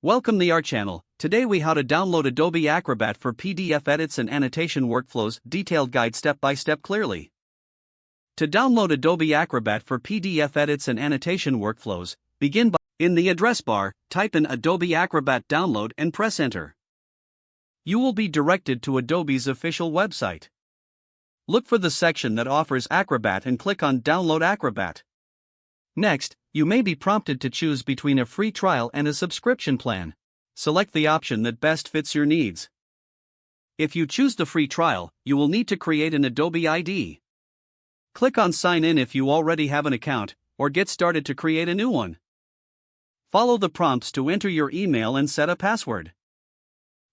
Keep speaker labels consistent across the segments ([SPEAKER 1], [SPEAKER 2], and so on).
[SPEAKER 1] Welcome to our channel. Today we how to download Adobe Acrobat for PDF edits and annotation workflows, detailed guide step by step clearly. To download Adobe Acrobat for PDF edits and annotation workflows, begin by, in the address bar, type in Adobe Acrobat download and press enter. You will be directed to Adobe's official website. Look for the section that offers Acrobat and click on Download Acrobat. Next, you may be prompted to choose between a free trial and a subscription plan. Select the option that best fits your needs. If you choose the free trial, you will need to create an Adobe ID. Click on Sign In if you already have an account, or get started to create a new one. Follow the prompts to enter your email and set a password.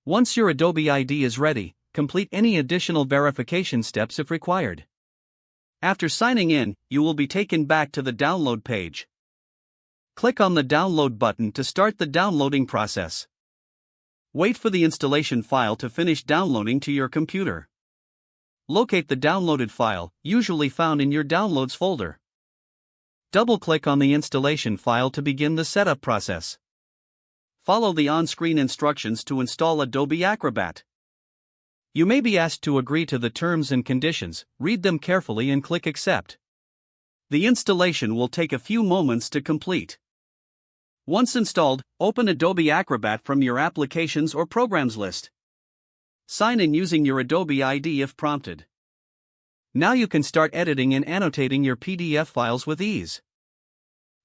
[SPEAKER 1] Once your Adobe ID is ready, complete any additional verification steps if required. After signing in, you will be taken back to the download page. Click on the download button to start the downloading process. Wait for the installation file to finish downloading to your computer. Locate the downloaded file, usually found in your Downloads folder. Double-click on the installation file to begin the setup process. Follow the on-screen instructions to install Adobe Acrobat. You may be asked to agree to the terms and conditions, read them carefully and click Accept. The installation will take a few moments to complete. Once installed, open Adobe Acrobat from your Applications or Programs list. Sign in using your Adobe ID if prompted. Now you can start editing and annotating your PDF files with ease.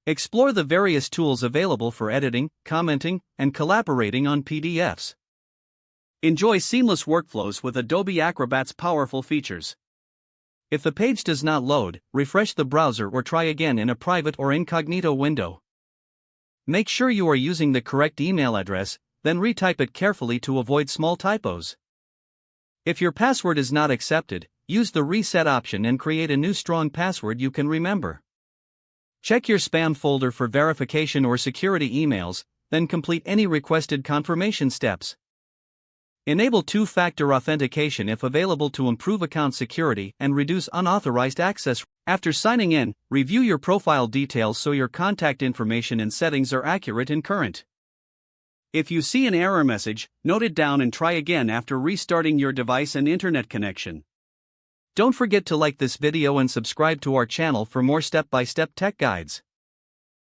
[SPEAKER 1] Explore the various tools available for editing, commenting, and collaborating on PDFs. Enjoy seamless workflows with Adobe Acrobat's powerful features. If the page does not load, refresh the browser or try again in a private or incognito window. Make sure you are using the correct email address, then retype it carefully to avoid small typos. If your password is not accepted, use the reset option and create a new strong password you can remember. Check your spam folder for verification or security emails, then complete any requested confirmation steps. Enable two-factor authentication if available to improve account security and reduce unauthorized access. After signing in, review your profile details so your contact information and settings are accurate and current. If you see an error message, note it down and try again after restarting your device and internet connection. Don't forget to like this video and subscribe to our channel for more step-by-step tech guides.